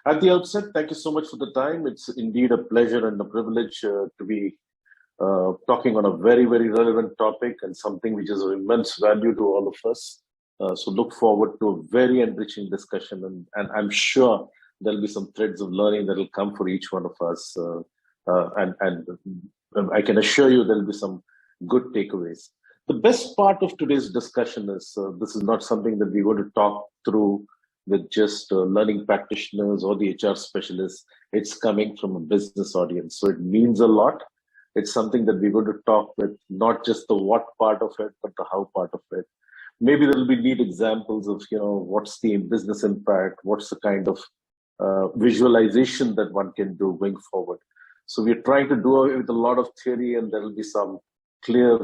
At the outset, thank you so much for the time. It's indeed a pleasure and a privilege to be talking on a very, very relevant topic and something which is of immense value to all of us. So look forward to a very enriching discussion, and I'm sure there'll be some threads of learning that will come for each one of us. And I can assure you there'll be some good takeaways. The best part of today's discussion is this is not something that we're going to talk through with just learning practitioners or the HR specialists. It's coming from a business audience. So it means a lot. It's something that we're going to talk with not just the what part of it, but the how part of it. Maybe there'll be neat examples of, what's the business impact, what's the kind of visualization that one can do going forward. So we're trying to do it with a lot of theory, and there will be some clear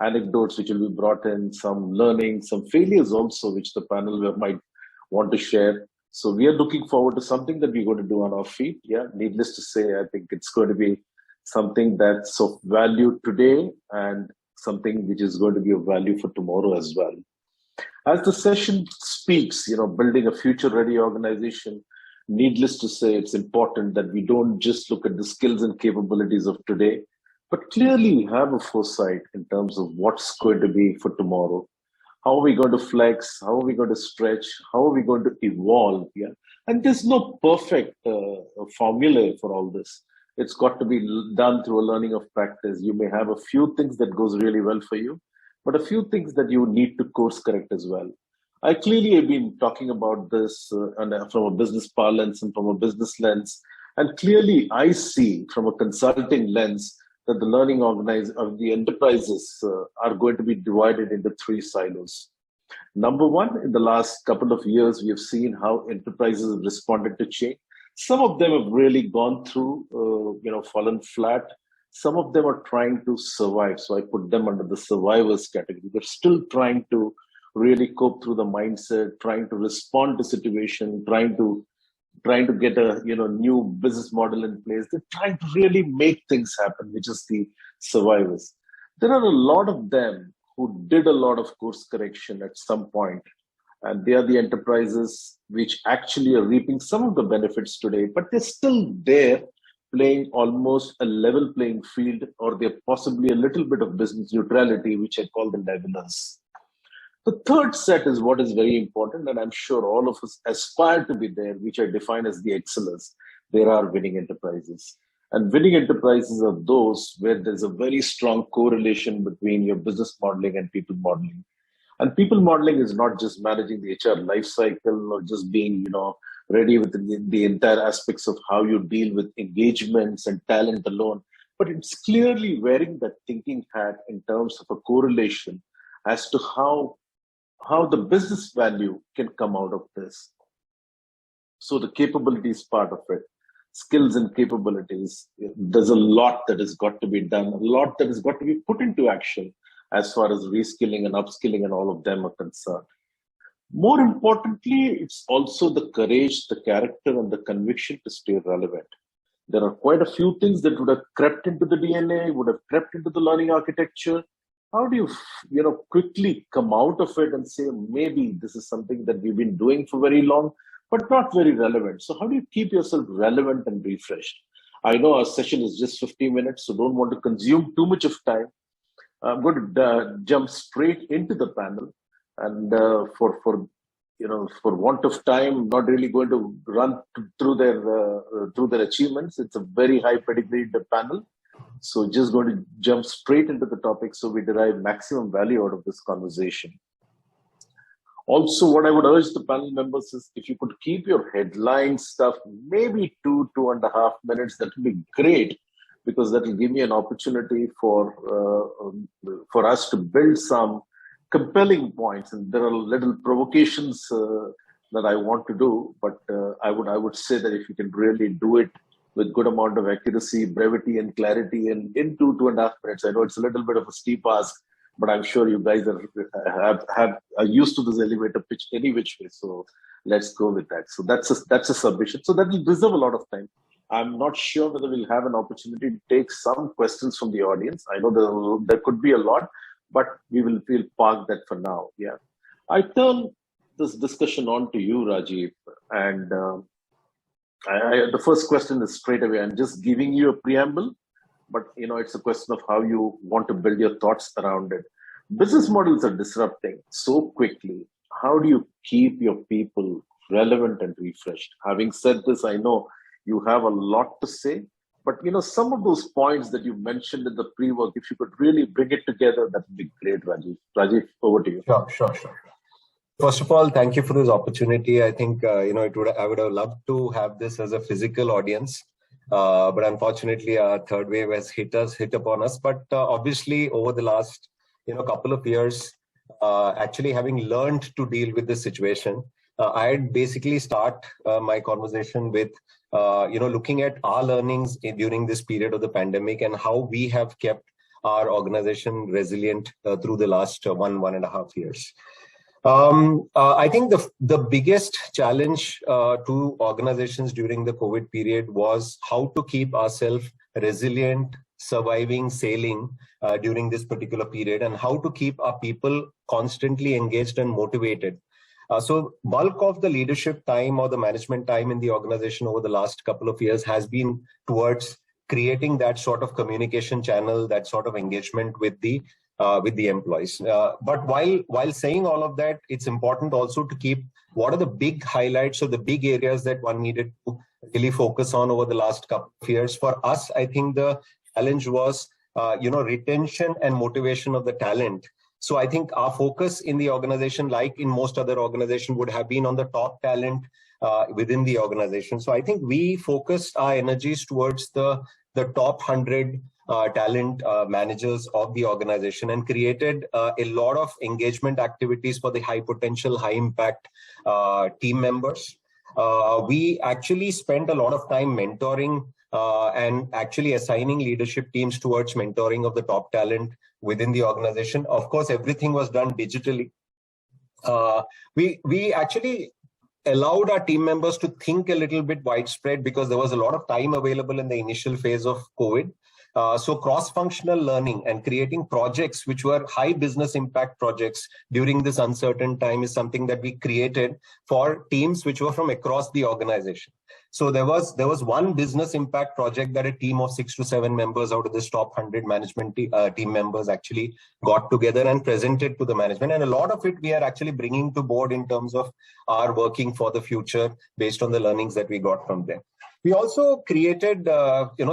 anecdotes which will be brought in, some learning, some failures also, which the panel might want to share. So we are looking forward to something that we're going to do on our feet. Yeah, needless to say, I think it's going to be something that's of value today and something which is going to be of value for tomorrow as well. As the session speaks, building a future-ready organization, needless to say, it's important that we don't just look at the skills and capabilities of today, but clearly have a foresight in terms of what's going to be for tomorrow. How are we going to flex? How are we going to stretch? How are we going to evolve? Yeah, and there's no perfect formula for all this. It's got to be done through a learning of practice. You may have a few things that goes really well for you, but a few things that you need to course correct as well. I clearly have been talking about this from a business parlance and from a business lens. And clearly I see from a consulting lens that the learning of the enterprises are going to be divided into three silos. Number one, in the last couple of years, we have seen how enterprises have responded to change. Some of them have really gone through, fallen flat. Some of them are trying to survive. So I put them under the survivors category. They're still trying to really cope through the mindset, trying to respond to situation, trying to get a new business model in place. They're trying to really make things happen, which is the survivors. There are a lot of them who did a lot of course correction at some point, and they are the enterprises which actually are reaping some of the benefits today, but they're still there playing almost a level playing field, or they're possibly a little bit of business neutrality, which I call the levelers. The third set is what is very important, and I'm sure all of us aspire to be there, which I define as the excellers. There are winning enterprises. And winning enterprises are those where there's a very strong correlation between your business modeling and people modeling. And people modeling is not just managing the HR life cycle or just being, ready with the entire aspects of how you deal with engagements and talent alone, but it's clearly wearing that thinking hat in terms of a correlation as to how the business value can come out of this. So the capabilities part of it, skills and capabilities, there's a lot that has got to be done, a lot that has got to be put into action as far as reskilling and upskilling and all of them are concerned. More importantly, it's also the courage, the character, and the conviction to stay relevant. There are quite a few things that would have crept into the DNA, would have crept into the learning architecture. How do you, quickly come out of it and say, maybe this is something that we've been doing for very long, but not very relevant. So how do you keep yourself relevant and refreshed? I know our session is just 15 minutes, so don't want to consume too much of time. I'm going to jump straight into the panel. And for want of time, not really going to run through their achievements. It's a very high pedigreed panel. So just going to jump straight into the topic so we derive maximum value out of this conversation. Also, what I would urge the panel members is if you could keep your headline stuff maybe 2.5 minutes, that would be great, because that will give me an opportunity for us to build some compelling points. And there are little provocations that I want to do, but I would say that if you can really do it with good amount of accuracy, brevity, and clarity, and in 2.5 minutes. I know it's a little bit of a steep ask, but I'm sure you guys are used to this elevator pitch any which way. So let's go with that. So that's a submission. So that will reserve a lot of time. I'm not sure whether we'll have an opportunity to take some questions from the audience. I know there could be a lot, but we'll park that for now. Yeah, I turn this discussion on to you, Rajiv, and The first question is straight away. I'm just giving you a preamble, but it's a question of how you want to build your thoughts around it. Business models are disrupting so quickly. How do you keep your people relevant and refreshed? Having said this, I know you have a lot to say, but some of those points that you mentioned in the pre-work, if you could really bring it together, that would be great, Rajiv. Rajiv, over to you. Sure. First of all, thank you for this opportunity. I think I would have loved to have this as a physical audience, but unfortunately, our third wave has hit upon us. But obviously, over the last couple of years, actually having learned to deal with this situation, I'd basically start my conversation with looking at our learnings during this period of the pandemic and how we have kept our organization resilient through the last 1.5 years. I think the biggest challenge to organizations during the COVID period was how to keep ourselves resilient, surviving, sailing during this particular period, and how to keep our people constantly engaged and motivated. So bulk of the leadership time or the management time in the organization over the last couple of years has been towards creating that sort of communication channel, that sort of engagement with the employees. But while saying all of that, it's important also to keep what are the big highlights or the big areas that one needed to really focus on over the last couple of years. For us, I think the challenge was, retention and motivation of the talent. So I think our focus in the organization, like in most other organizations, would have been on the top talent within the organization. So I think we focused our energies towards the top 100 talent managers of the organization and created a lot of engagement activities for the high potential, high impact team members. We actually spent a lot of time mentoring and actually assigning leadership teams towards mentoring of the top talent within the organization. Of course, everything was done digitally. We actually allowed our team members to think a little bit widespread because there was a lot of time available in the initial phase of COVID. So cross-functional learning and creating projects which were high business impact projects during this uncertain time is something that we created for teams which were from across the organization. So there was one business impact project that a team of 6 to 7 members out of this top 100 management team members actually got together and presented to the management. And a lot of it we are actually bringing to board in terms of our working for the future based on the learnings that we got from there. We also created,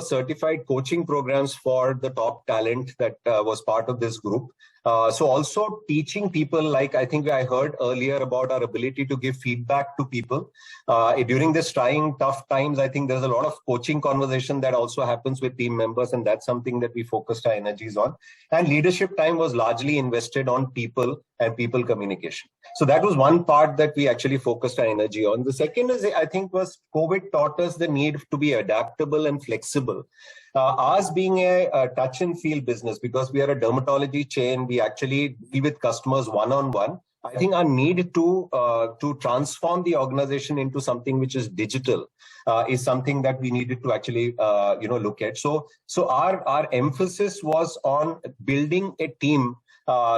certified coaching programs for the top talent that was part of this group. So also teaching people, like I think I heard earlier about our ability to give feedback to people. During this trying, tough times, I think there's a lot of coaching conversation that also happens with team members, and that's something that we focused our energies on. And leadership time was largely invested on people and people communication. So that was one part that we actually focused our energy on. The second is, I think, was COVID taught us the need to be adaptable and flexible. Ours being a touch and feel business, because we are a dermatology chain, we actually deal with customers one-on-one. I think our need to transform the organization into something which is digital is something that we needed to actually look at. So our emphasis was on building a team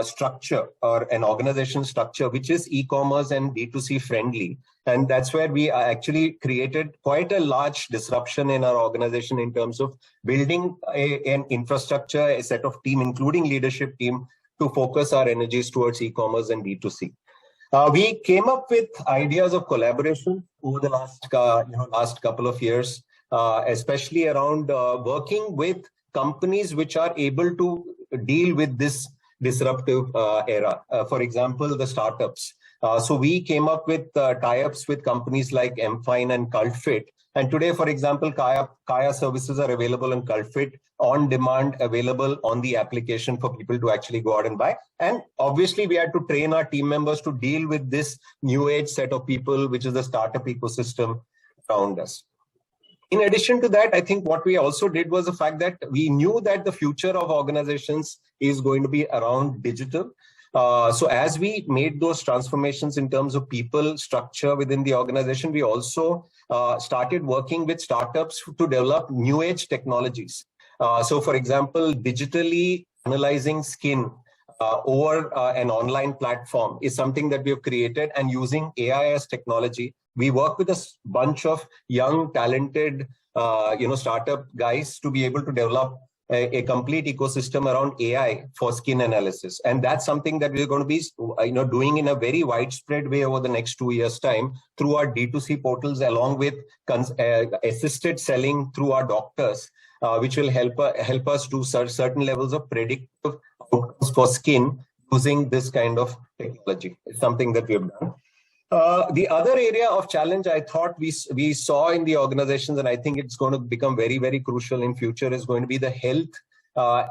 structure or an organization structure which is e-commerce and D2C friendly. And that's where we actually created quite a large disruption in our organization in terms of building an infrastructure, a set of team, including leadership team, to focus our energies towards e-commerce and D2C. We came up with ideas of collaboration over the last couple of years, especially around working with companies which are able to deal with this disruptive era. For example, the startups. So we came up with tie-ups with companies like Mfine and Cultfit. And today, for example, Kaya services are available on Cultfit, on demand, available on the application for people to actually go out and buy. And obviously, we had to train our team members to deal with this new age set of people, which is the startup ecosystem around us. In addition to that, I think what we also did was the fact that we knew that the future of organizations is going to be around digital. So as we made those transformations in terms of people structure within the organization, we also started working with startups to develop new age technologies. So for example, digitally analyzing skin over an online platform is something that we have created, and using AI as technology. We work with a bunch of young, talented, startup guys to be able to develop a complete ecosystem around AI for skin analysis. And that's something that we're going to be doing in a very widespread way over the next 2 years' time through our D2C portals, along with assisted selling through our doctors, which will help us do certain levels of predictive outcomes for skin using this kind of technology. It's something that we have done. The other area of challenge I thought we saw in the organizations, and I think it's going to become very, very crucial in future, is going to be the health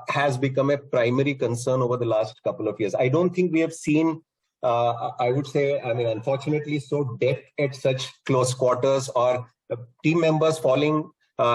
has become a primary concern over the last couple of years. I don't think we have seen, unfortunately, so death at such close quarters or team members falling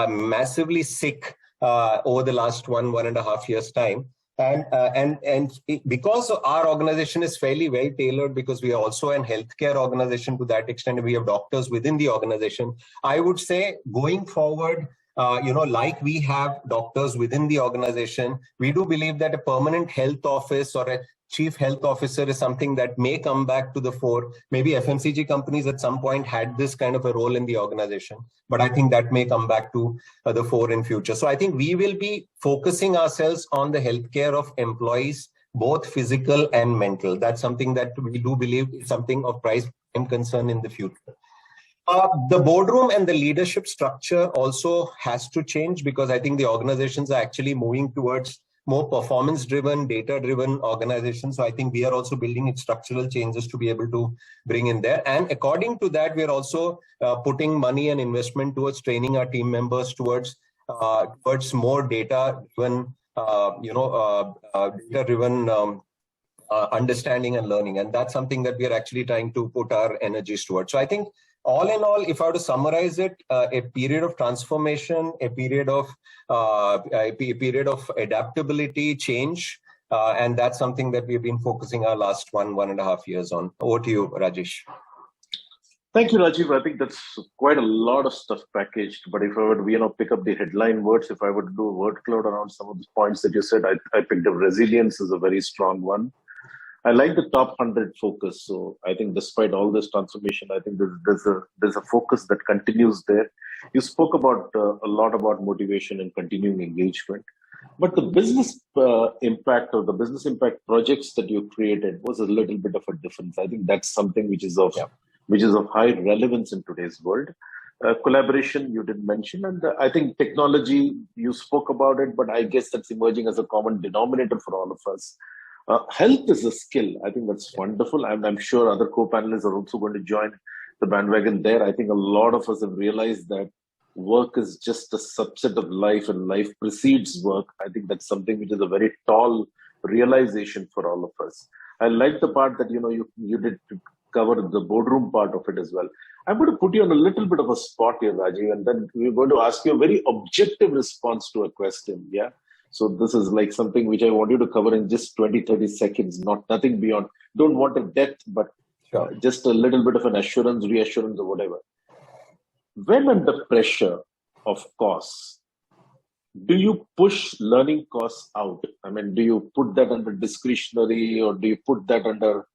massively sick over the last 1.5 years' time. And because our organization is fairly well tailored, because we are also an healthcare organization to that extent, we have doctors within the organization. I would say going forward, like we have doctors within the organization, we do believe that a permanent health office or a chief health officer is something that may come back to the fore. Maybe FMCG companies at some point had this kind of a role in the organization, but I think that may come back to the fore in future. So I think we will be focusing ourselves on the healthcare of employees, both physical and mental. That's something that we do believe is something of prime concern in the future. The boardroom and the leadership structure also has to change, because I think the organizations are actually moving towards more performance-driven, data-driven organizations. So I think we are also building structural changes to be able to bring in there. And according to that, we are also putting money and investment towards training our team members towards more data-driven, understanding and learning. And that's something that we are actually trying to put our energies towards. So I think all in all, if I were to summarize it, a period of transformation, a period of adaptability, change, and that's something that we've been focusing our last 1.5 years on. Over to you, Rajesh. Thank you, Rajiv. I think that's quite a lot of stuff packaged. But if I were to, pick up the headline words, if I were to do a word cloud around some of the points that you said, I picked up resilience as a very strong one. I like the top 100 focus. So I think despite all this transformation, I think there's a focus that continues there. You spoke about a lot about motivation and continuing engagement, but the business impact or the business impact projects that you created was a little bit of a difference. I think that's something which is of high relevance in today's world. Collaboration you did mention, and I think technology you spoke about it, but I guess that's emerging as a common denominator for all of us. Health is a skill. I think that's wonderful. And I'm sure other co-panelists are also going to join the bandwagon there. I think a lot of us have realized that work is just a subset of life and life precedes work. I think that's something which is a very tall realization for all of us. I like the part that, you did cover the boardroom part of it as well. I'm going to put you on a little bit of a spot here, Rajiv, and then we're going to ask you a very objective response to a question. Yeah. So this is like something which I want you to cover in just 20-30 seconds, nothing beyond. Don't want a depth, but just a little bit of an assurance, reassurance, or whatever. When under pressure of costs, do you push learning costs out? I mean, do you put that under discretionary, or do you put that under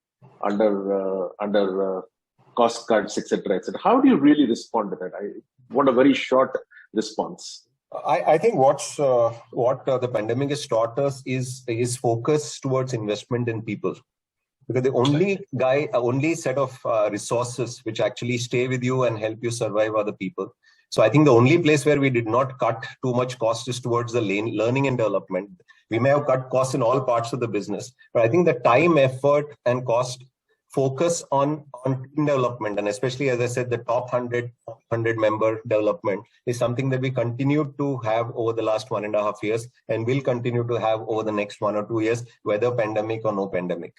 cost cuts, etc., etc.? How do you really respond to that? I want a very short response. I think what the pandemic has taught us is focus towards investment in people, because the only set of resources which actually stay with you and help you survive are the people. So I think the only place where we did not cut too much cost is towards the learning and development. We may have cut costs in all parts of the business, but I think the time, effort, and cost focus on team development, and especially, as I said, the top 100 member development is something that we continue to have over the last 1.5 years and will continue to have over the next 1 or 2 years, whether pandemic or no pandemic.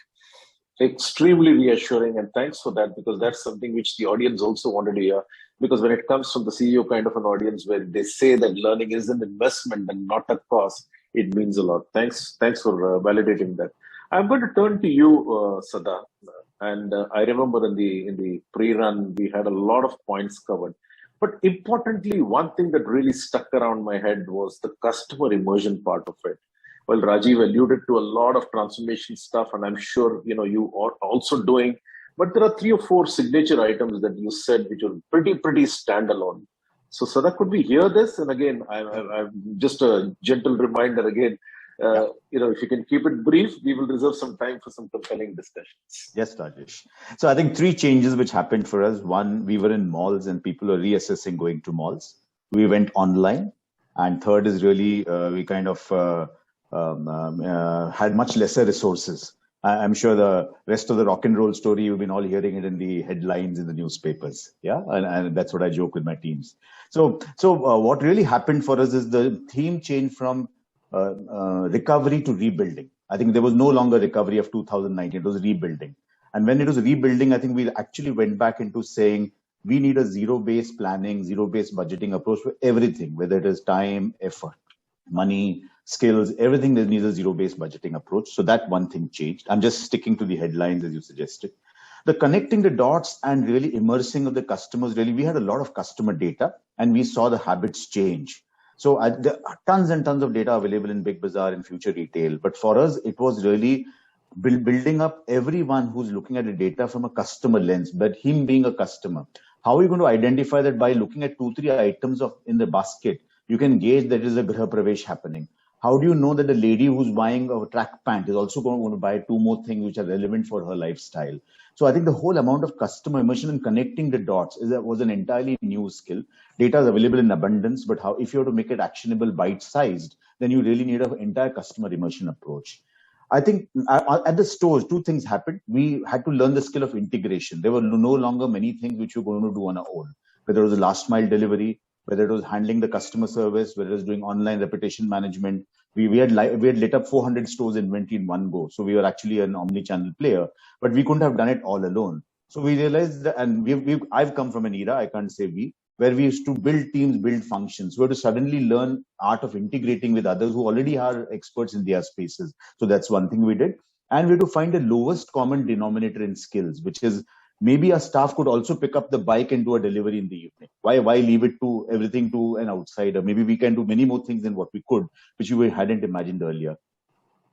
Extremely reassuring, and thanks for that, because that's something which the audience also wanted to hear. Because when it comes from the CEO kind of an audience where they say that learning is an investment and not a cost, it means a lot. Thanks for validating that. I'm going to turn to you, Sada. And I remember in the pre-run, we had a lot of points covered. But importantly, one thing that really stuck around my head was the customer immersion part of it. Well, Rajiv alluded to a lot of transformation stuff, and I'm sure you are also doing. But there are three or four signature items that you said which are pretty standalone. So, Sada, could we hear this? And again, I'm just a gentle reminder again. Yeah. If you can keep it brief, we will reserve some time for some compelling discussions. Yes, Rajesh. So I think three changes which happened for us. One, we were in malls and people were reassessing going to malls. We went online. And third is really, we kind of had much lesser resources. I'm sure the rest of the rock and roll story, you've been all hearing it in the headlines in the newspapers. Yeah. And that's what I joke with my teams. So what really happened for us is the theme changed from recovery to rebuilding. I think there was no longer recovery of 2019, it was rebuilding. And when it was rebuilding, I think we actually went back into saying we need a zero-based planning, zero-based budgeting approach for everything, whether it is time, effort, money, skills, everything that needs a zero-based budgeting approach. So that one thing changed. I'm just sticking to the headlines as you suggested. The connecting the dots and really immersing of the customers, really, we had a lot of customer data and we saw the habits change. So there are tons and tons of data available in Big Bazaar and Future Retail. But for us, it was really building up everyone who's looking at the data from a customer lens, but him being a customer. How are you going to identify that by looking at 2-3 items in the basket? You can gauge that there is a Griha Pravesh happening. How do you know that the lady who's buying a track pant is also going to buy 2 more things which are relevant for her lifestyle? So I think the whole amount of customer immersion and connecting the dots was an entirely new skill. Data is available in abundance, but if you have to make it actionable, bite-sized, then you really need an entire customer immersion approach. I think at the stores, 2 things happened. We had to learn the skill of integration. There were no longer many things which we were going to do on our own, whether it was a last mile delivery, whether it was handling the customer service, whether it was doing online reputation management. We had lit up 400 stores inventory in one go. So we were actually an omni-channel player, but we couldn't have done it all alone. So we realized that, and I've come from an era, I can't say we, where we used to build teams, build functions. We had to suddenly learn art of integrating with others who already are experts in their spaces. So that's one thing we did. And we had to find the lowest common denominator in skills, which is maybe our staff could also pick up the bike and do a delivery in the evening. Why leave it to everything to an outsider? Maybe we can do many more things than what we could, which we hadn't imagined earlier.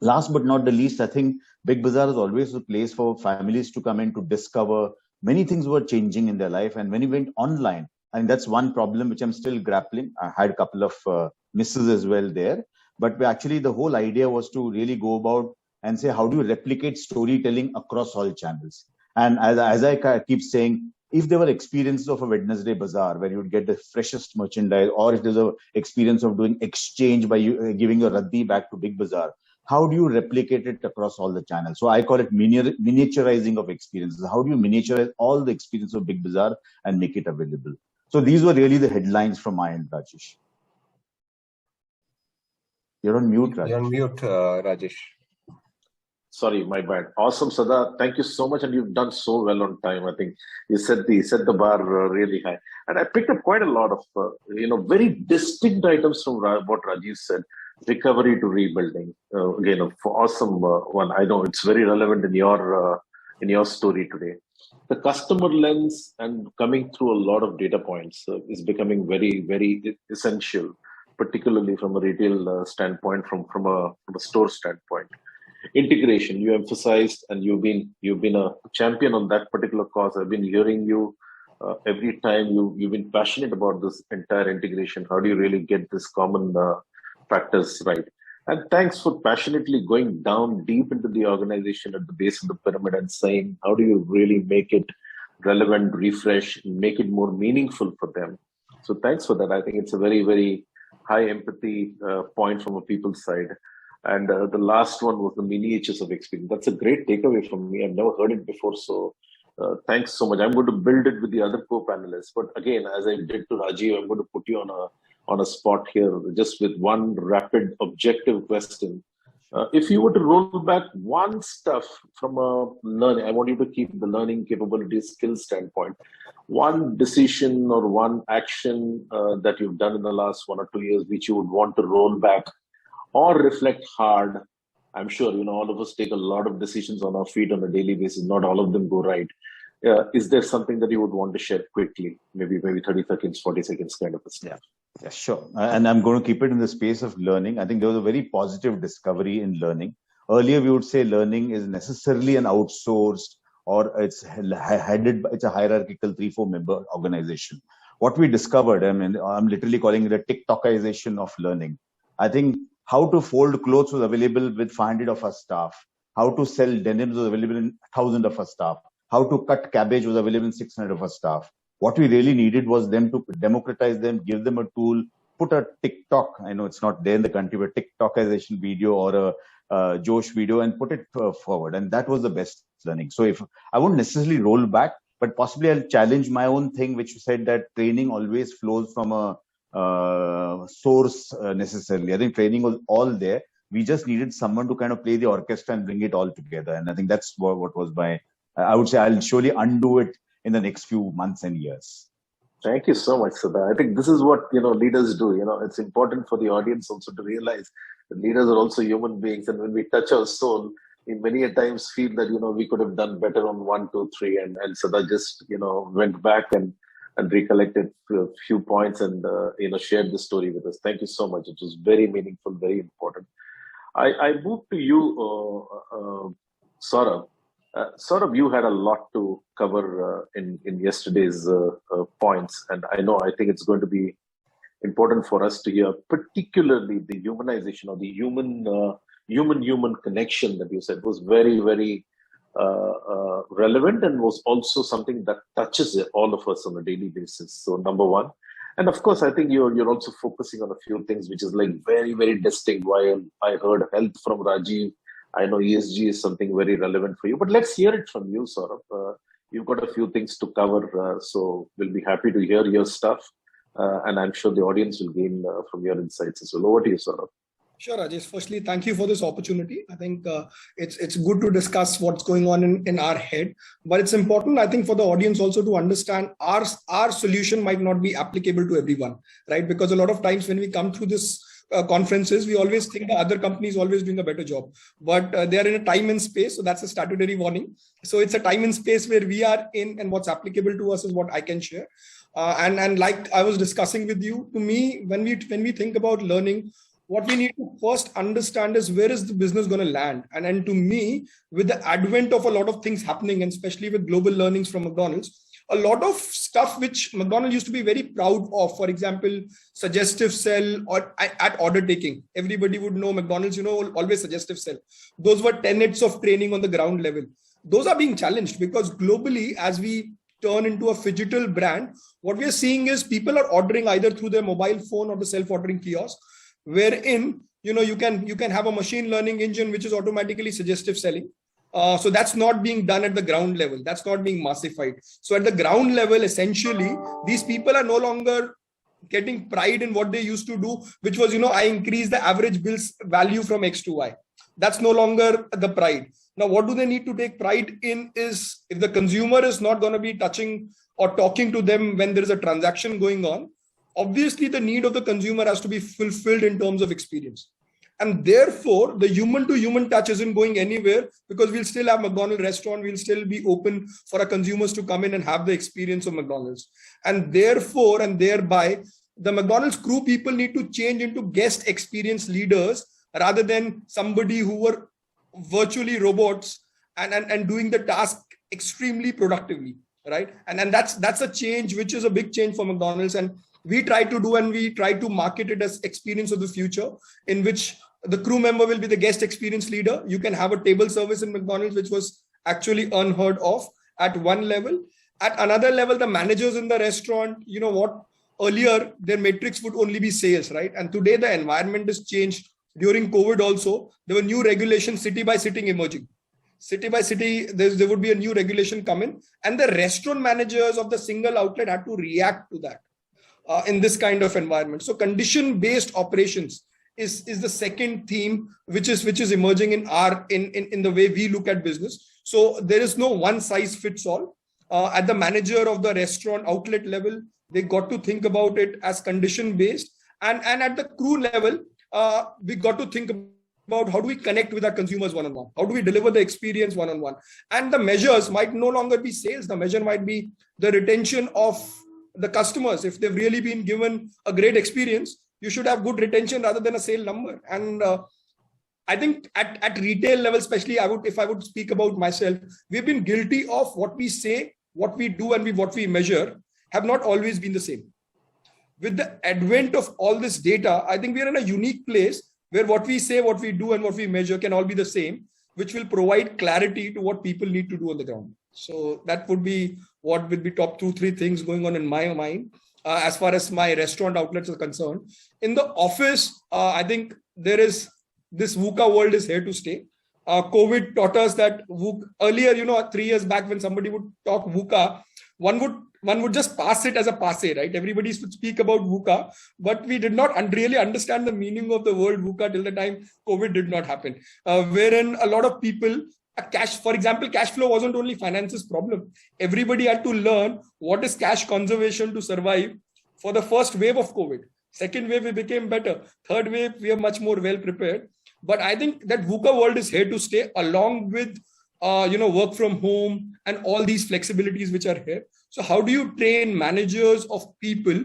Last but not the least, I think Big Bazaar is always a place for families to come in to discover. Many things were changing in their life. And when we went online, and that's one problem which I'm still grappling. I had a couple of misses as well there. But actually, the whole idea was to really go about and say, how do you replicate storytelling across all channels? And as I keep saying, if there were experiences of a Wednesday bazaar where you would get the freshest merchandise, or if there's an experience of doing exchange by you, giving your raddi back to Big Bazaar, how do you replicate it across all the channels? So I call it miniaturizing of experiences. How do you miniaturize all the experience of Big Bazaar and make it available? So these were really the headlines from my end, Rajesh. You're on mute, Rajesh. You're on mute, Rajesh. Sorry, my bad. Awesome, Sada. Thank you so much, and you've done so well on time. I think you set the bar really high, and I picked up quite a lot of very distinct items from what Rajiv said. Recovery to rebuilding. Again, an awesome one. I know it's very relevant in your story today. The customer lens and coming through a lot of data points is becoming very, very essential, particularly from a retail standpoint, from a store standpoint. Integration, you emphasized, and you've been a champion on that particular cause. I've been hearing you every time you've been passionate about this entire integration. How do you really get this common factors right? And thanks for passionately going down deep into the organization at the base of the pyramid and saying, how do you really make it relevant, refresh, and make it more meaningful for them? So thanks for that. I think it's a very, very high empathy point from a people's side. And the last one was the miniatures of experience. That's a great takeaway from me. I've never heard it before. So thanks so much. I'm going to build it with the other co-panelists. But again, as I did to Rajiv, I'm going to put you on a spot here just with one rapid objective question. If you were to roll back one stuff from a learning, I want you to keep the learning capability skill standpoint, one decision or one action that you've done in the last 1 or 2 years, which you would want to roll back or reflect hard. I'm sure, all of us take a lot of decisions on our feet on a daily basis. Not all of them go right. Is there something that you would want to share quickly? Maybe 30 seconds, 40 seconds kind of a stuff. Yeah, sure. And I'm going to keep it in the space of learning. I think there was a very positive discovery in learning. Earlier, we would say learning is necessarily an outsourced or it's headed by, it's a hierarchical 3-4 member organization. What we discovered, I mean, I'm literally calling it a TikTokization of learning. I think how to fold clothes was available with 500 of our staff. How to sell denims was available in 1,000 of our staff. How to cut cabbage was available in 600 of our staff. What we really needed was them to democratize them, give them a tool, put a TikTok, I know it's not there in the country, but TikTokization video or a Josh video and put it forward. And that was the best learning. So if I won't necessarily roll back, but possibly I'll challenge my own thing, which said that training always flows from a source necessarily. I think training was all there. We just needed someone to kind of play the orchestra and bring it all together. And I think that's what was my, I would say I'll surely undo it in the next few months and years. Thank you so much, Sadar. I think this is what leaders do. It's important for the audience also to realize that leaders are also human beings, and when we touch our soul, we many a times feel that we could have done better on 1, 2, 3, and Sadar just went back and recollected a few points and shared the story with us. Thank you so much. It was very meaningful, very important. I move to you, Saurabh. Saurabh, you had a lot to cover in yesterday's points, and I think it's going to be important for us to hear, particularly the humanization or the human connection that you said was very, very relevant and was also something that touches all of us on a daily basis. So number one. And of course, I think you're also focusing on a few things which is like very, very distinct. While I heard health from Rajiv, I know ESG is something very relevant for you, but let's hear it from you, Saurabh. You've got a few things to cover, so we'll be happy to hear your stuff. And I'm sure the audience will gain from your insights as well. Over to you, Saurabh. Sure, Rajesh. Firstly, thank you for this opportunity. I think it's good to discuss what's going on in our head, but it's important, I think, for the audience also to understand our solution might not be applicable to everyone, right? Because a lot of times when we come through this conferences, we always think the other company is always doing a better job, but they are in a time and space. So that's a statutory warning. So it's a time and space where we are in, and what's applicable to us is what I can share. And like I was discussing with you, to me, when we think about learning, what we need to first understand is where is the business going to land? And to me, with the advent of a lot of things happening, and especially with global learnings from McDonald's, a lot of stuff which McDonald's used to be very proud of, for example, suggestive sell or at order taking. Everybody would know McDonald's, always suggestive sell. Those were tenets of training on the ground level. Those are being challenged because globally, as we turn into a phygital brand, what we are seeing is people are ordering either through their mobile phone or the self-ordering kiosk, wherein you can have a machine learning engine which is automatically suggestive selling. So that's not being done at the ground level. That's not being massified. So at the ground level, essentially, these people are no longer getting pride in what they used to do, which was, I increase the average bills value from X to Y. That's no longer the pride. Now, what do they need to take pride in is if the consumer is not going to be touching or talking to them when there is a transaction going on, obviously the need of the consumer has to be fulfilled in terms of experience. And therefore, the human-to-human touch isn't going anywhere because we'll still have McDonald's restaurant. We'll still be open for our consumers to come in and have the experience of McDonald's. And therefore, and thereby, the McDonald's crew people need to change into guest experience leaders rather than somebody who were virtually robots and doing the task extremely productively, right? And that's a change, which is a big change for McDonald's. And we try to do, and we try to market it as experience of the future, in which the crew member will be the guest experience leader. You can have a table service in McDonald's, which was actually unheard of at one level. At another level, the managers in the restaurant, earlier their metrics would only be sales, right? And today the environment has changed. During COVID also, there were new regulations city by city emerging. City by city, there would be a new regulation coming, and the restaurant managers of the single outlet had to react to that in this kind of environment. So condition-based operations is the second theme which is emerging in the way we look at business. So there is no one size fits all. At the manager of the restaurant outlet level, they got to think about it as condition-based, and at the crew level, we got to think about how do we connect with our consumers one-on-one? How do we deliver the experience one-on-one? And the measures might no longer be sales. The measure might be the retention of the customers, if they've really been given a great experience, you should have good retention rather than a sale number. And I think at retail level, especially, if I would speak about myself, we've been guilty of what we say, what we do, and what we measure have not always been the same. With the advent of all this data, I think we are in a unique place where what we say, what we do, and what we measure can all be the same, which will provide clarity to what people need to do on the ground. So that would be what would be top 2-3 things going on in my mind as far as my restaurant outlets are concerned. In the office, I think there is this VUCA world is here to stay. COVID taught us that earlier, 3 years back, when somebody would talk VUCA, one would just pass it as a passe, right? Everybody would speak about VUCA, but we did not really understand the meaning of the word VUCA till the time COVID did not happen. Wherein a lot of people, for example, cash flow wasn't only finance's problem. Everybody had to learn what is cash conservation to survive for the first wave of COVID. Second wave, we became better. Third wave, we are much more well prepared. But I think that VUCA world is here to stay, along with work from home and all these flexibilities which are here. So how do you train managers of people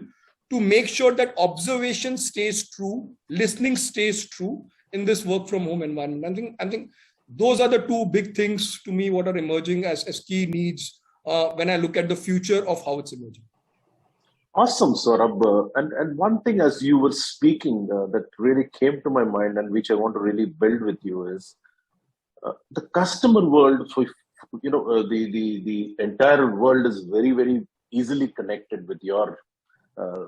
to make sure that observation stays true, listening stays true in this work from home environment? I think those are the 2 big things to me what are emerging as key needs when I look at the future of how it's emerging. Awesome, Saurabh. And one thing as you were speaking that really came to my mind and which I want to really build with you is the customer world. For the entire world is very, very easily connected with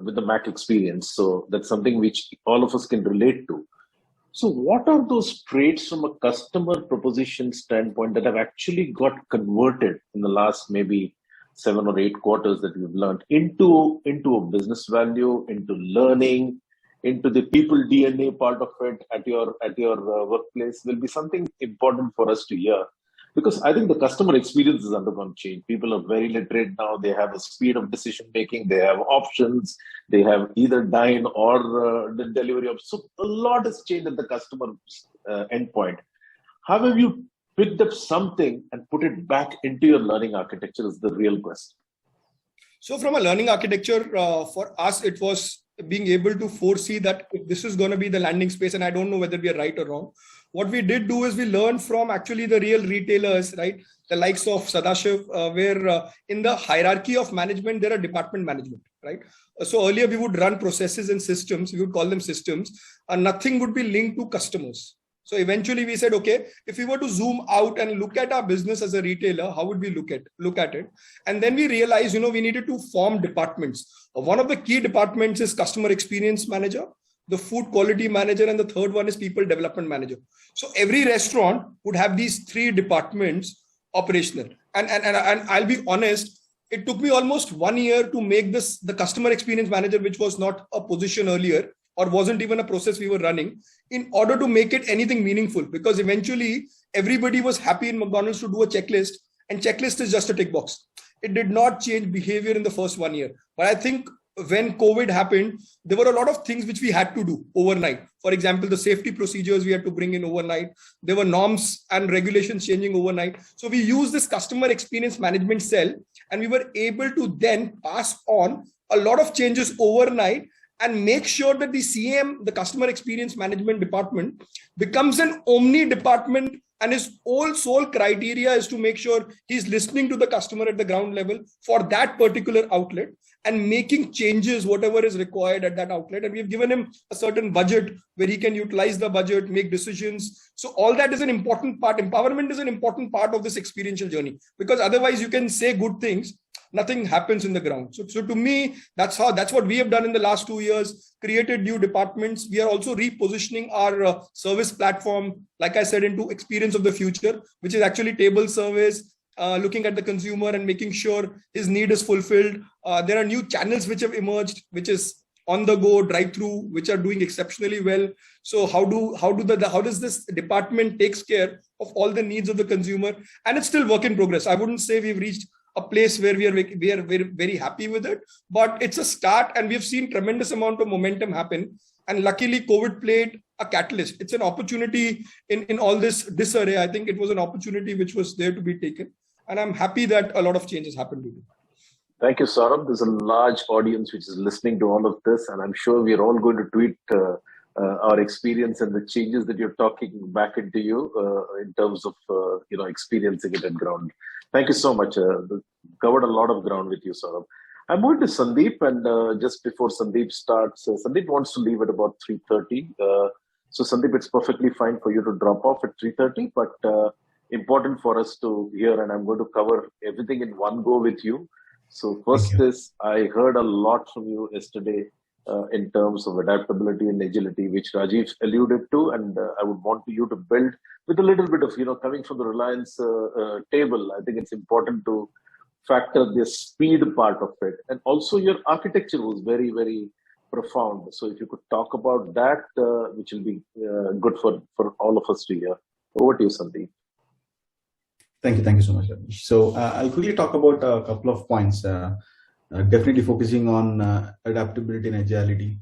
with the Mac experience. So that's something which all of us can relate to. So what are those traits from a customer proposition standpoint that have actually got converted in the last maybe 7 or 8 quarters that we've learned into a business value, into learning, into the people DNA part of it at your workplace will be something important for us to hear. Because I think the customer experience has undergone change. People are very literate now. They have a speed of decision making. They have options. They have either dine or the delivery option. So a lot has changed at the customer endpoint. How have you picked up something and put it back into your learning architecture is the real question. So from a learning architecture, for us, it was being able to foresee that if this is going to be the landing space, and I don't know whether we are right or wrong. What we did do is we learned from actually the real retailers, right? The likes of Sadashiv, where in the hierarchy of management, there are department management, right? So earlier we would run processes and systems, we would call them systems, and nothing would be linked to customers. So eventually we said, okay, if we were to zoom out and look at our business as a retailer, how would we look at it? And then we realized, we needed to form departments. One of the key departments is customer experience manager, the food quality manager, and the third one is people development manager. So every restaurant would have these 3 departments operational. And I'll be honest, it took me almost 1 year to make this the customer experience manager, which was not a position earlier, or wasn't even a process we were running, in order to make it anything meaningful. Because eventually everybody was happy in McDonald's to do a checklist, and checklist is just a tick box. It did not change behavior in the first 1 year. But I think when COVID happened, there were a lot of things which we had to do overnight. For example, the safety procedures we had to bring in overnight. There were norms and regulations changing overnight. So we used this customer experience management cell, and we were able to then pass on a lot of changes overnight and make sure that the CM, the customer experience management department, becomes an omni department, and his whole sole criteria is to make sure he's listening to the customer at the ground level for that particular outlet and making changes, whatever is required at that outlet. And we've given him a certain budget where he can utilize the budget, make decisions. So all that is an important part. Empowerment is an important part of this experiential journey, because otherwise you can say good things, nothing happens in the ground. So to me, that's what we have done in the last 2 years, created new departments. We are also repositioning our service platform, like I said, into experience of the future, which is actually table service, looking at the consumer and making sure his need is fulfilled. There are new channels which have emerged, which is on the go, drive-through, which are doing exceptionally well. So how does this department takes care of all the needs of the consumer? And it's still work in progress. I wouldn't say we've reached a place where we are very, very happy with it, but it's a start, and we've seen tremendous amount of momentum happen. And luckily, COVID played a catalyst. It's an opportunity in all this disarray. I think it was an opportunity which was there to be taken. And I'm happy that a lot of changes happened. Thank you, Saurabh. There's a large audience which is listening to all of this, and I'm sure we're all going to tweet our experience and the changes that you're talking back into you in terms of experiencing it at ground. Thank you so much. Covered a lot of ground with you, Saurabh. I'm moving to Sandeep, and just before Sandeep starts, Sandeep wants to leave at about 3:30. So Sandeep, it's perfectly fine for you to drop off at 3:30, but important for us to hear, and I'm going to cover everything in one go with you. So first is, I heard a lot from you yesterday in terms of adaptability and agility, which Rajiv alluded to, and I would want you to build with a little bit of, coming from the Reliance table. I think it's important to factor the speed part of it, and also your architecture was very, very profound. So if you could talk about that, which will be good for all of us to hear. Over to you, Sandeep. Thank you so much, Rajesh. So I'll quickly talk about a couple of points, definitely focusing on adaptability and agility.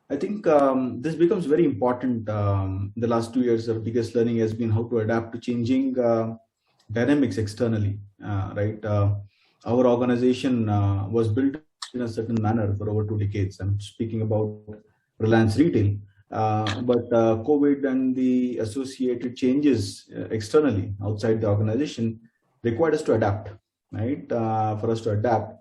I think this becomes very important. In the last 2 years, our biggest learning has been how to adapt to changing dynamics externally, right? Our organization was built in a certain manner for over 2 decades. I'm speaking about Reliance Retail. But COVID and the associated changes externally outside the organization required us to adapt, right? For us to adapt,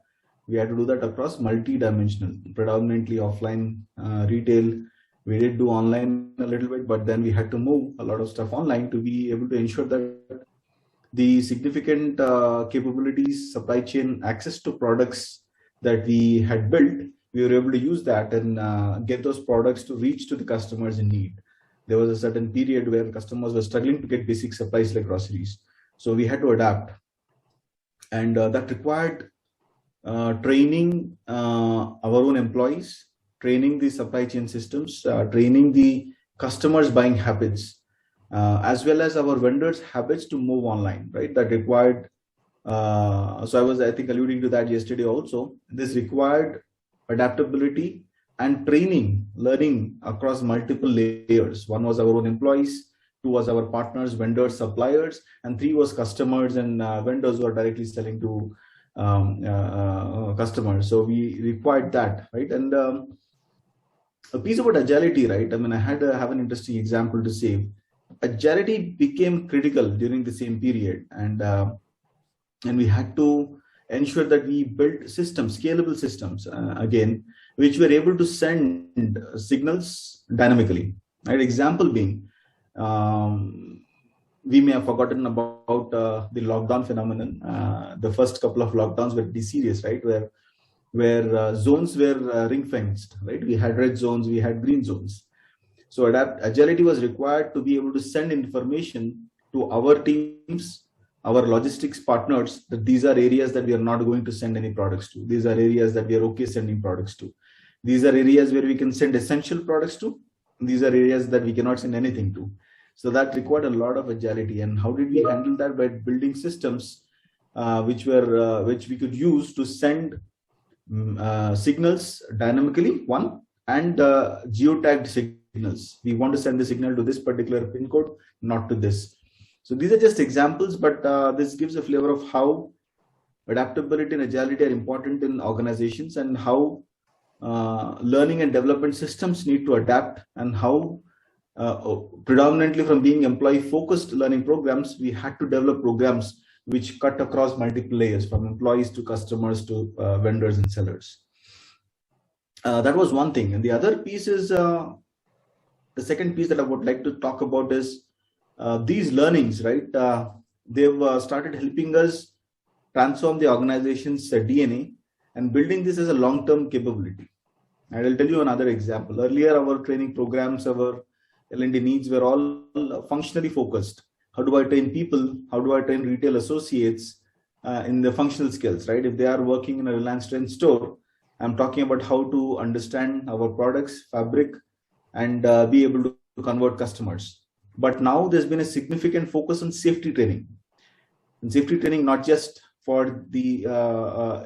we had to do that across multi-dimensional, predominantly offline retail. We did do online a little bit, but then we had to move a lot of stuff online to be able to ensure that the significant capabilities, supply chain access to products that we had built, we were able to use that and get those products to reach to the customers in need. There was a certain period where customers were struggling to get basic supplies like groceries. So we had to adapt. And that required training our own employees, training the supply chain systems, training the customers' buying habits, as well as our vendors' habits to move online, right? That required, so I was, I think, alluding to that yesterday also. This required adaptability and training, learning across multiple layers. One was our own employees, 2 was our partners, vendors, suppliers, and 3 was customers and vendors who are directly selling to customers. So we required that, right? And a piece about agility, right? I mean, I have an interesting example to say. Agility became critical during the same period, and we had to ensure that we built systems, scalable systems, again, which were able to send signals dynamically. Right? Example being, we may have forgotten about the lockdown phenomenon. The first couple of lockdowns were pretty serious, right? Where zones were ring fenced, right? We had red zones, we had green zones. So agility was required to be able to send information to our teams, our logistics partners, that these are areas that we are not going to send any products to. These are areas that we are okay sending products to. These are areas where we can send essential products to. These are areas that we cannot send anything to. So that required a lot of agility. And how did we handle that? By building systems which we could use to send signals dynamically, one, and geotagged signals. We want to send the signal to this particular pin code, not to this. So these are just examples, but this gives a flavor of how adaptability and agility are important in organizations, and how learning and development systems need to adapt, and how predominantly from being employee-focused learning programs, we had to develop programs which cut across multiple layers, from employees to customers to vendors and sellers. That was one thing. And the other piece is, the second piece that I would like to talk about is these learnings, right? They've started helping us transform the organization's DNA and building this as a long-term capability. And I'll tell you another example. Earlier, our training programs, our L&D needs were all functionally focused. How do I train people? How do I train retail associates in the functional skills, right? If they are working in a Reliance Trend store, I'm talking about how to understand our products, fabric, and be able to convert customers. But now there's been a significant focus on safety training. And safety training, not just for the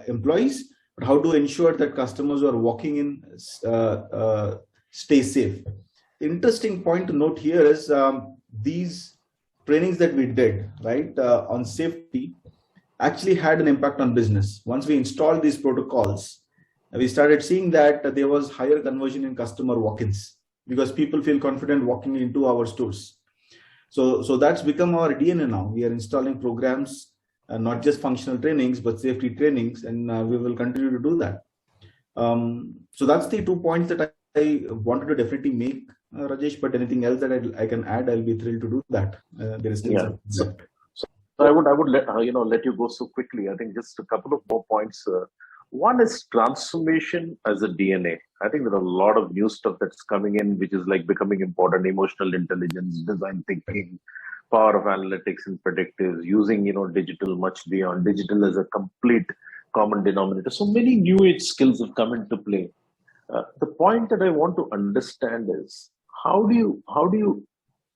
employees, but how to ensure that customers who are walking in stay safe. The interesting point to note here is these trainings that we did, right, on safety, actually had an impact on business. Once we installed these protocols, we started seeing that there was higher conversion in customer walk-ins because people feel confident walking into our stores. So that's become our DNA now. We are installing programs, not just functional trainings, but safety trainings, and we will continue to do that. So that's the 2 points that I wanted to definitely make, Rajesh, but anything else that I can add, I'll be thrilled to do that. There is still so I would let you go so quickly. I think just a couple of more points. One is transformation as a DNA. I think there are a lot of new stuff that's coming in, which is like becoming important: emotional intelligence, design thinking, power of analytics and predictives, using digital much beyond digital as a complete common denominator. So many new age skills have come into play. The point that I want to understand is how do you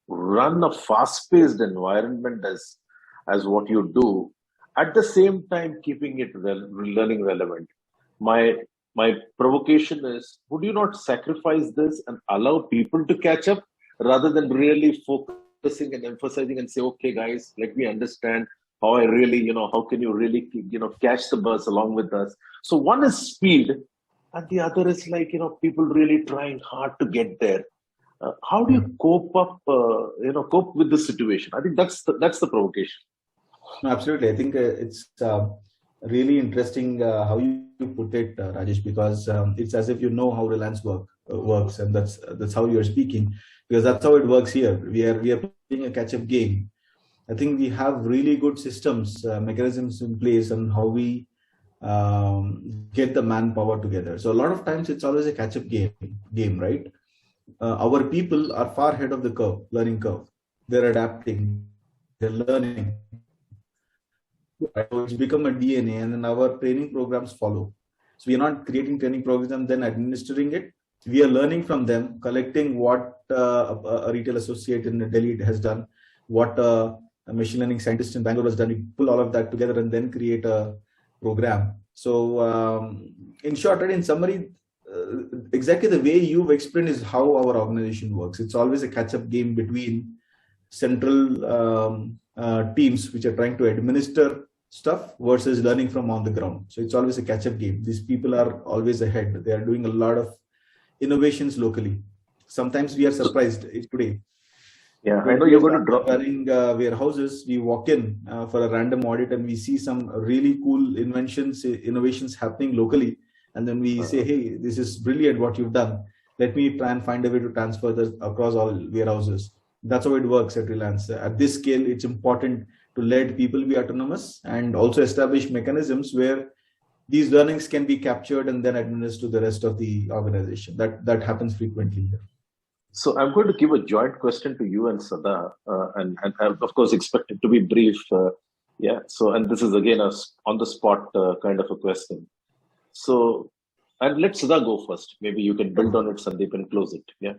run a fast-paced environment as what you do, at the same time keeping it learning relevant. My provocation is, would you not sacrifice this and allow people to catch up rather than really focusing and emphasizing and say, okay guys, let me understand how I really, how can you really catch the bus along with us? So one is speed and the other is like, people really trying hard to get there. How do you cope with the situation? I think that's the provocation. No, absolutely. I think it's really interesting how you put it, Rajesh, because it's as if you know how Reliance works, and that's how you're speaking, because that's how it works here. We are playing a catch-up game. I think we have really good systems, mechanisms in place, on how we get the manpower together. So a lot of times it's always a catch-up game, right? Our people are far ahead of the learning curve. They're adapting, they're learning. It's become a DNA, and then our training programs follow. So we are not creating training programs and then administering it. We are learning from them, collecting what a retail associate in Delhi has done, what a machine learning scientist in Bangalore has done. We pull all of that together and then create a program. So in short, and in summary, exactly the way you've explained is how our organization works. It's always a catch-up game between central teams which are trying to administer stuff versus learning from on the ground. So it's always a catch-up game. These people are always ahead. They are doing a lot of innovations locally. Sometimes we are surprised today. Yeah, I know you're going to drop warehouses. We walk in for a random audit and we see some really cool innovations happening locally. And then we say, hey, this is brilliant what you've done. Let me try and find a way to transfer this across all warehouses. That's how it works at Reliance. At this scale, it's important to let people be autonomous and also establish mechanisms where these learnings can be captured and then administered to the rest of the organization. That happens frequently here. So I'm going to give a joint question to you and Sada, and of course expect it to be brief. So, and this is again a on the spot kind of a question. So, and let Sada go first. Maybe you can build on it, Sandeep, and close it. Yeah.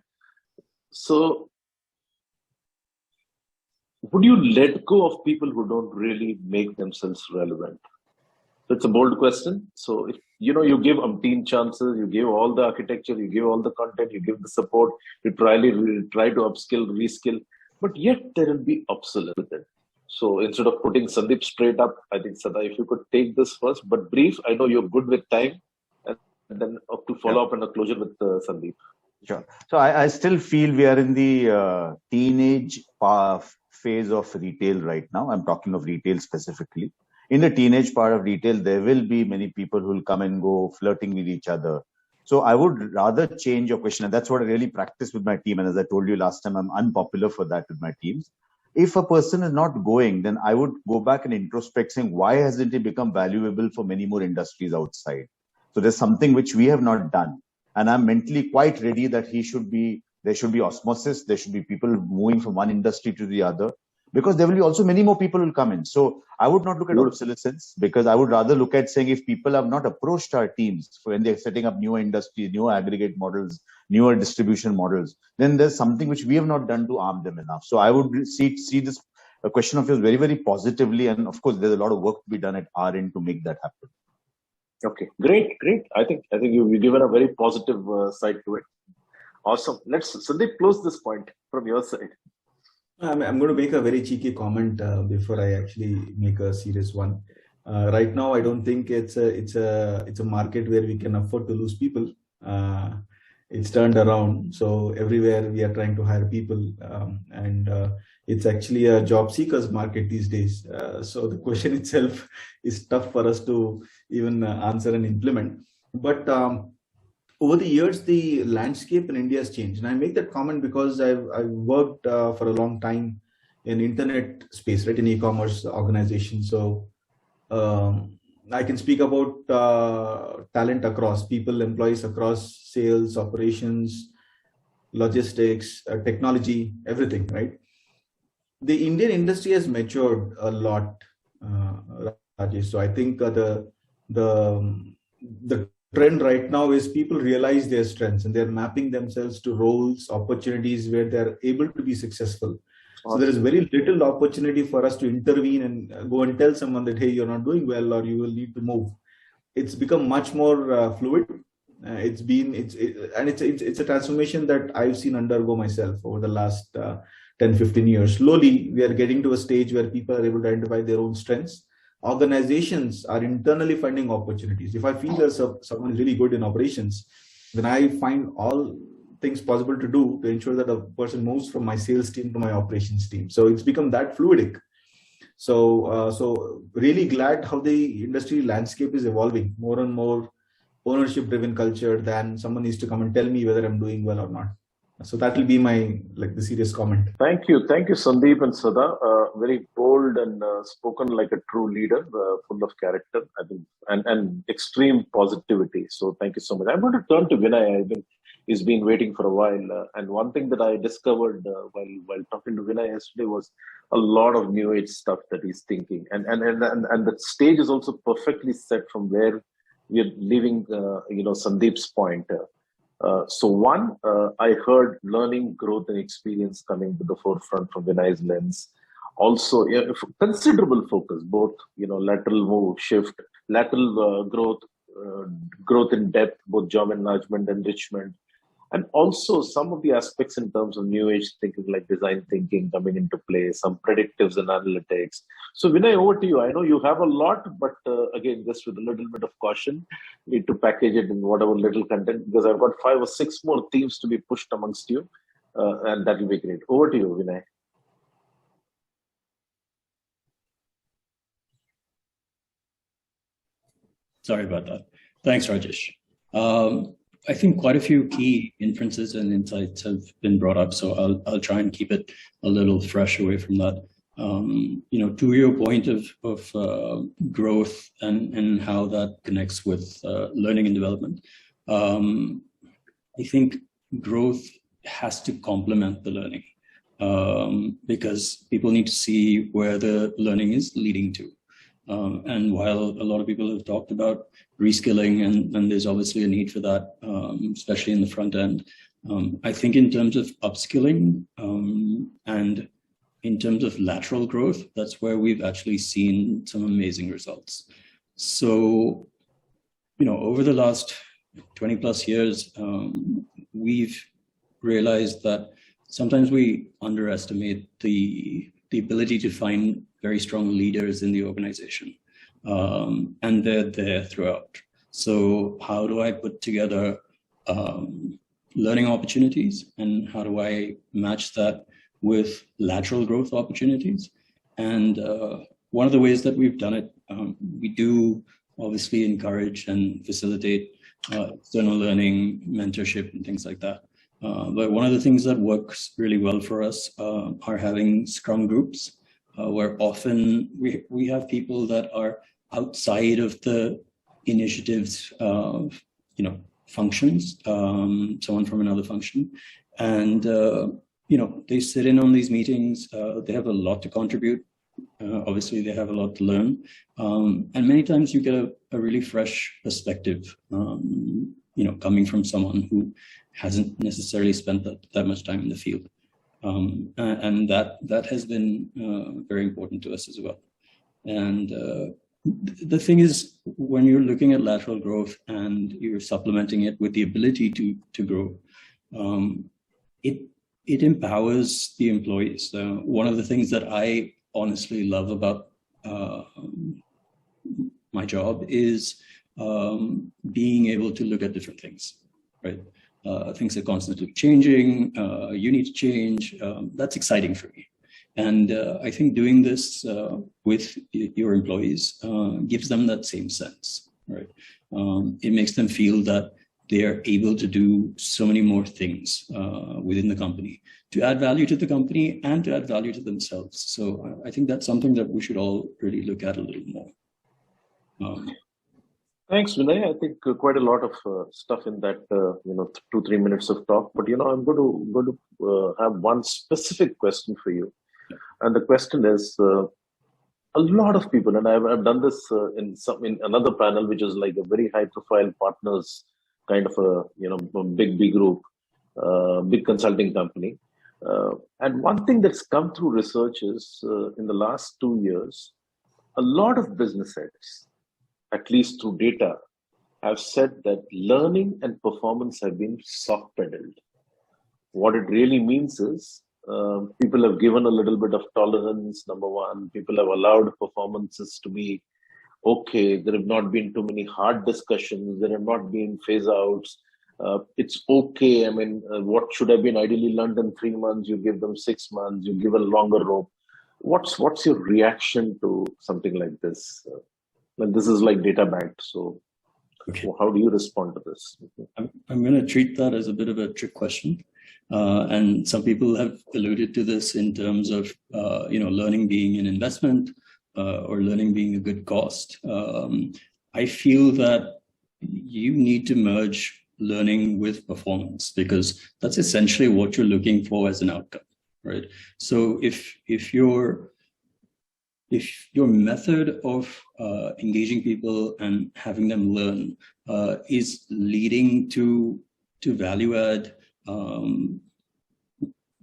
So, would you let go of people who don't really make themselves relevant? So it's a bold question. So if you give umpteen chances, you give all the architecture, you give all the content, you give the support, you try to upskill, reskill, but yet there will be obsolescence. So instead of putting Sandeep straight up, I think Sada, if you could take this first, but brief. I know you're good with time, and then up to follow up and a closure with Sandeep. Sure. So I still feel we are in the teenage phase of retail right now. I'm talking of retail specifically. In the teenage part of retail, there will be many people who will come and go, flirting with each other. So I would rather change your question, and that's what I really practice with my team. And as I told you last time, I'm unpopular for that with my teams. If a person is not going, then I would go back and introspect, saying, why hasn't it become valuable for many more industries outside? So there's something which we have not done. And I'm mentally quite ready that there should be osmosis. There should be people moving from one industry to the other, because there will be also many more people who will come in. So I would not look at obsolescence, because I would rather look at saying, if people have not approached our teams when they're setting up newer industries, newer aggregate models, newer distribution models, then there's something which we have not done to arm them enough. So I would see this question of yours very, very positively. And of course, there's a lot of work to be done at our end to make that happen. Okay, great. I think you've given a very positive side to it. Awesome. Let's Sandeep close this point from your side. I'm going to make a very cheeky comment before I actually make a serious one. Right now, I don't think it's a market where we can afford to lose people. It's turned around, so everywhere we are trying to hire people, and it's actually a job seekers market these days. So the question itself is tough for us to even answer and implement. But over the years, the landscape in India has changed, and I make that comment because I've worked for a long time in internet space, right, in e-commerce organizations. So I can speak about talent across people, employees across sales, operations, logistics, technology, everything, right? The Indian industry has matured a lot, Rajesh. So I think the trend right now is people realize their strengths and they're mapping themselves to roles, opportunities where they're able to be successful. So there is very little opportunity for us to intervene and go and tell someone that, hey, you're not doing well or you will need to move. It's become much more fluid. It's a transformation that I've seen undergo myself over the last 10, 15 years. Slowly, we are getting to a stage where people are able to identify their own strengths. Organizations are internally finding opportunities. If I feel there's someone is really good in operations, then I find all things possible to do to ensure that a person moves from my sales team to my operations team. So it's become that fluidic. So really glad how the industry landscape is evolving, more and more ownership driven culture than someone needs to come and tell me whether I'm doing well or not. So that will be my the serious comment. Thank you, Sandeep and Sada. Very bold and spoken like a true leader, full of character, I think, and extreme positivity. So thank you so much. I'm going to turn to Vinay. He's been waiting for a while, and one thing that I discovered while talking to Vinay yesterday was a lot of new age stuff that he's thinking, and the stage is also perfectly set from where we're leaving. Sandeep's point. So one, I heard learning, growth, and experience coming to the forefront from Vinay's lens. Also, considerable focus, both lateral move, shift, lateral growth in depth, both job enlargement, enrichment, and also some of the aspects in terms of new age thinking, like design thinking coming into play, some predictives and analytics. So Vinay, over to you. I know you have a lot, but again, just with a little bit of caution, need to package it in whatever little content, because I've got 5 or 6 more themes to be pushed amongst you, and that will be great. Over to you, Vinay. Sorry about that. Thanks, Rajesh. I think quite a few key inferences and insights have been brought up, so I'll try and keep it a little fresh away from that. To your point of growth and how that connects with learning and development, I think growth has to complement the learning, because people need to see where the learning is leading to. And while a lot of people have talked about reskilling, and there's obviously a need for that, especially in the front end, I think in terms of upskilling and in terms of lateral growth, that's where we've actually seen some amazing results. So, over the last 20 plus years, we've realized that sometimes we underestimate the ability to find very strong leaders in the organization, and they're there throughout. So how do I put together learning opportunities, and how do I match that with lateral growth opportunities? And one of the ways that we've done it, we do obviously encourage and facilitate external learning, mentorship, and things like that. But one of the things that works really well for us are having scrum groups, where often we have people that are outside of the initiatives of, functions, someone from another function, and they sit in on these meetings. They have a lot to contribute. Obviously, they have a lot to learn, and many times you get a really fresh perspective, coming from someone who hasn't necessarily spent that much time in the field. And that has been very important to us as well. And the thing is, when you're looking at lateral growth and you're supplementing it with the ability to grow, it empowers the employees. One of the things that I honestly love about my job is being able to look at different things, right? Things are constantly changing, you need to change. That's exciting for me. And I think doing this with your employees gives them that same sense, right? It makes them feel that they are able to do so many more things within the company to add value to the company and to add value to themselves. So I think that's something that we should all really look at a little more. Thanks, Vinay. I think quite a lot of stuff in that 2-3 minutes of talk. But I'm going to have one specific question for you, and the question is: a lot of people, and I've done this in another panel, which is like a very high-profile partners kind of a big group, big consulting company. And one thing that's come through research is in the last 2 years, a lot of business heads, at least through data, have said that learning and performance have been soft-pedaled. What it really means is people have given a little bit of tolerance, number one. People have allowed performances to be okay. There have not been too many hard discussions. There have not been phase-outs. It's okay. I mean, what should have been ideally learned in 3 months, you give them 6 months, you give a longer rope. What's your reaction to something like this? And this is like data backed. So how do you respond to this? I'm going to treat that as a bit of a trick question. And some people have alluded to this in terms of, learning being an investment or learning being a good cost. I feel that you need to merge learning with performance, because that's essentially what you're looking for as an outcome, right? So if your method of engaging people and having them learn is leading to value add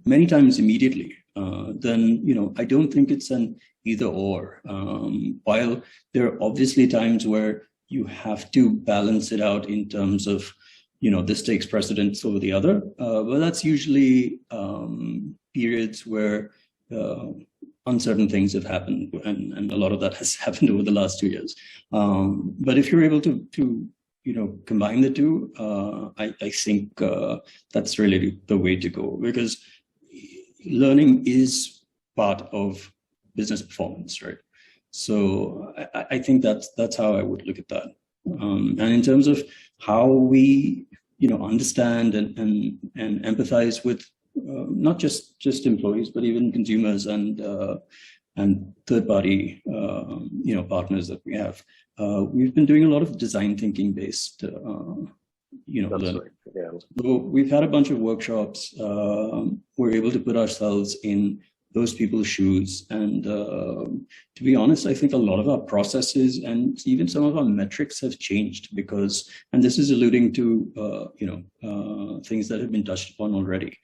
many times immediately, then I don't think it's an either or. While there are obviously times where you have to balance it out in terms of this takes precedence over the other, but that's usually periods where uncertain things have happened, and a lot of that has happened over the last 2 years. But if you're able to combine the two, I think that's really the way to go, because learning is part of business performance, right? So I think that's how I would look at that. And in terms of how we understand and empathize with not just employees, but even consumers and third-party partners that we have. We've been doing a lot of design thinking based learning. Right. Yeah. So we've had a bunch of workshops. We're able to put ourselves in those people's shoes, and to be honest, I think a lot of our processes and even some of our metrics have changed because, and this is alluding to things that have been touched upon already.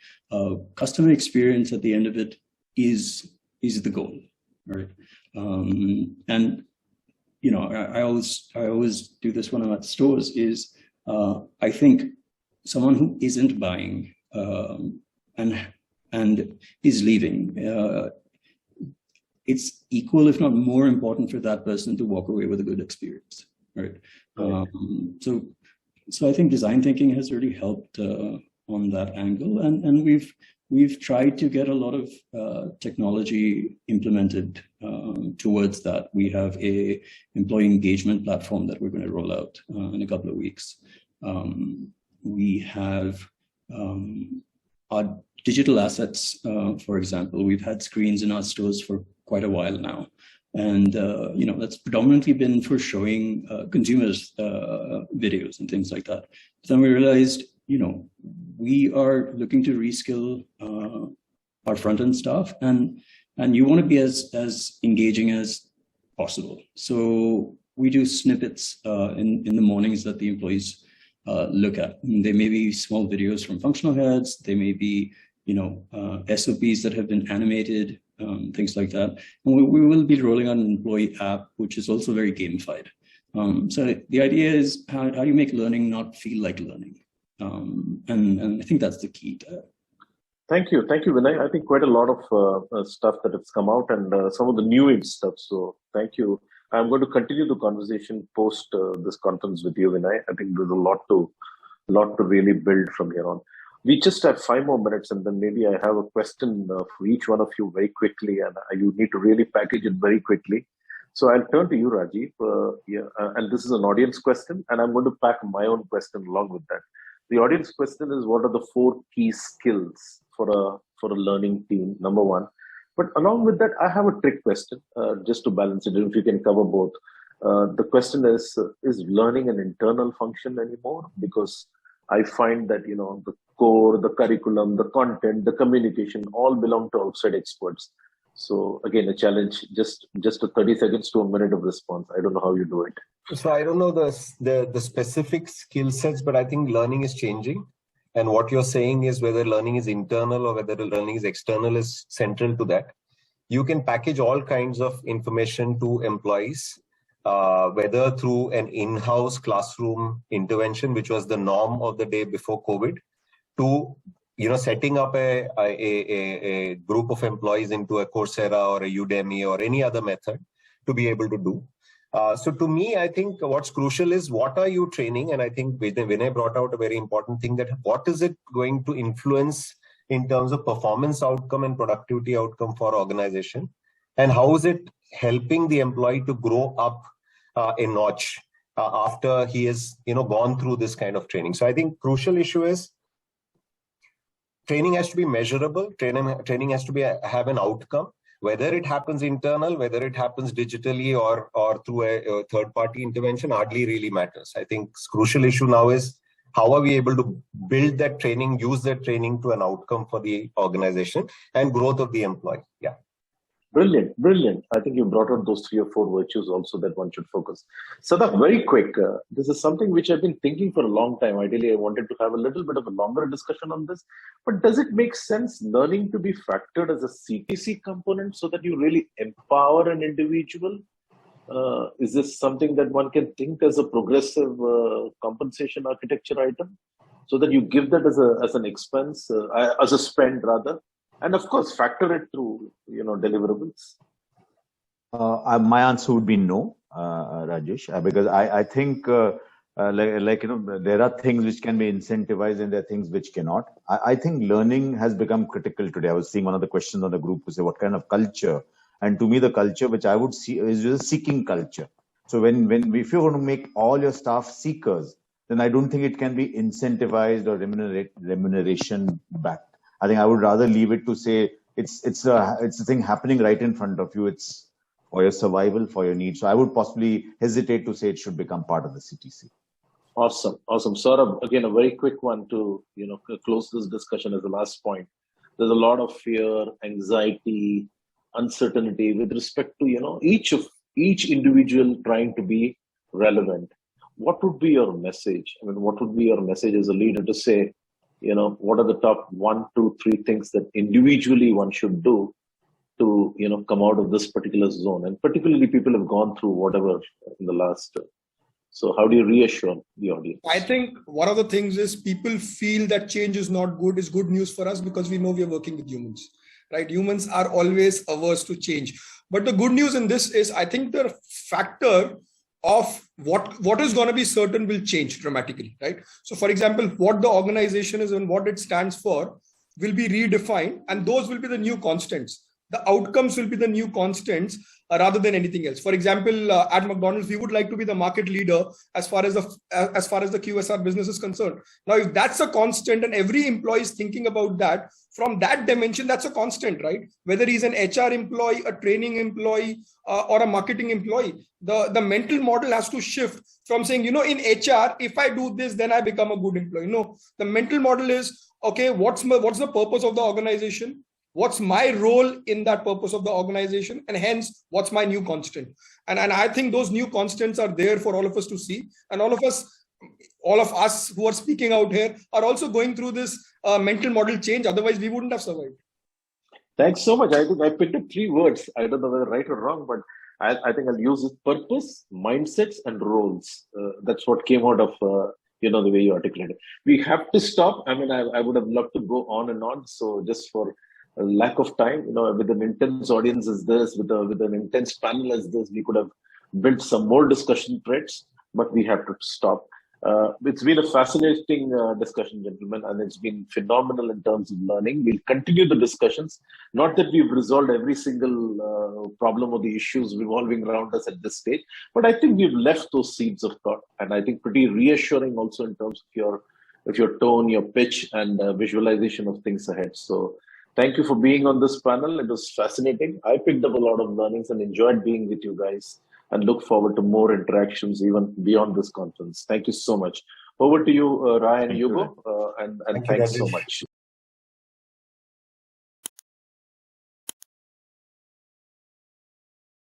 Customer experience at the end of it is the goal, right? And I always do this when I'm at stores. Is I think someone who isn't buying and is leaving, it's equal, if not more important, for that person to walk away with a good experience, right? So I think design thinking has really helped on that angle, and we've tried to get a lot of technology implemented towards that. We have a employee engagement platform that we're going to roll out in a couple of weeks. We have our digital assets, for example. We've had screens in our stores for quite a while now. And, that's predominantly been for showing consumers videos and things like that. So then we realized, we are looking to reskill our front-end staff, and you want to be as engaging as possible. So we do snippets in the mornings that the employees look at. They may be small videos from functional heads. They may be, SOPs that have been animated, things like that. And we will be rolling out an employee app, which is also very gamified. So the idea is how do you make learning not feel like learning? And I think that's the key to it. Thank you, Vinay. I think quite a lot of stuff that has come out, and some of the new age stuff. So thank you. I'm going to continue the conversation post this conference with you, Vinay. I think there's a lot to really build from here on. We just have 5 more minutes, and then maybe I have a question for each one of you very quickly, and you need to really package it very quickly. So I'll turn to you, Rajiv. And this is an audience question, and I'm going to pack my own question along with that. The audience question is: what are the 4 key skills for a learning team? Number 1. But along with that, I have a trick question, just to balance it. If you can cover both. The question is learning an internal function anymore? Because I find that, the core, the curriculum, the content, the communication all belong to outside experts. So again, a challenge, just a 30 seconds to a minute of response. I don't know how you do it. So I don't know the specific skill sets, but I think learning is changing. And what you're saying is whether learning is internal or whether learning is external is central to that. You can package all kinds of information to employees, whether through an in-house classroom intervention, which was the norm of the day before COVID, to setting up a group of employees into a Coursera or a Udemy or any other method to be able to do. So to me, I think what's crucial is what are you training? And I think Vinay brought out a very important thing, that what is it going to influence in terms of performance outcome and productivity outcome for organization? And how is it helping the employee to grow up a notch after he has gone through this kind of training? So I think crucial issue is training has to be measurable. Training has to have an outcome. Whether it happens internal, whether it happens digitally or through a third-party intervention, hardly really matters. I think crucial issue now is how are we able to build that training, use that training to an outcome for the organization and growth of the employee. Yeah. Brilliant. I think you brought out those 3 or 4 virtues also that one should focus. Sadashiv, very quick. This is something which I've been thinking for a long time. Ideally, I wanted to have a little bit of a longer discussion on this. But does it make sense learning to be factored as a CTC component so that you really empower an individual? Is this something that one can think as a progressive compensation architecture item, so that you give that as an expense, as a spend rather? And of course, factor it through, deliverables. My answer would be no, Rajesh, because I think, there are things which can be incentivized and there are things which cannot. I think learning has become critical today. I was seeing one of the questions on the group to say what kind of culture, and to me, the culture which I would see is a seeking culture. So if you're going to make all your staff seekers, then I don't think it can be incentivized or remuneration backed. I think I would rather leave it to say it's a thing happening right in front of you. It's for your survival, for your needs. So I would possibly hesitate to say it should become part of the CTC. Awesome. Saurabh, again, a very quick one to close this discussion as the last point. There's a lot of fear, anxiety, uncertainty with respect to each individual trying to be relevant. What would be your message? I mean, what would be your message as a leader to say, what are the top 1, 2, 3 things that individually one should do to, come out of this particular zone? And particularly people have gone through whatever in the last. So how do you reassure the audience? I think one of the things is people feel that change is not good, is good news for us because we know we are working with humans, right? Humans are always averse to change. But the good news in this is I think the factor of what is going to be certain will change dramatically, right? So for example, what the organization is and what it stands for will be redefined, and those will be the new constants. The outcomes will be the new constants rather than anything else. For example, at McDonald's, we would like to be the market leader as far as the QSR business is concerned. Now, if that's a constant and every employee is thinking about that, from that dimension, that's a constant, right? Whether he's an HR employee, a training employee, or a marketing employee, the mental model has to shift from saying, in HR, if I do this, then I become a good employee. No, the mental model is, okay, what's the purpose of the organization? What's my role in that purpose of the organization? And hence, what's my new constant? And I think those new constants are there for all of us to see. And all of us who are speaking out here are also going through this mental model change. Otherwise, we wouldn't have survived. Thanks so much. I think I picked up 3 words. I don't know whether right or wrong, but I think I'll use it: purpose, mindsets, and roles. That's what came out of the way you articulated. We have to stop. I mean, I would have loved to go on and on. So just for a lack of time, with an intense audience as this, with an intense panel as this, we could have built some more discussion threads, but we have to stop. It's been a fascinating discussion, gentlemen, and it's been phenomenal in terms of learning. We'll continue the discussions. Not that we've resolved every single problem or the issues revolving around us at this stage, but I think we've left those seeds of thought, and I think pretty reassuring also in terms of your tone, your pitch, and visualization of things ahead. So thank you for being on this panel. It was fascinating. I picked up a lot of learnings and enjoyed being with you guys, and look forward to more interactions even beyond this conference. Thank you so much. Over to you, Rai and Hugo, and thanks so much.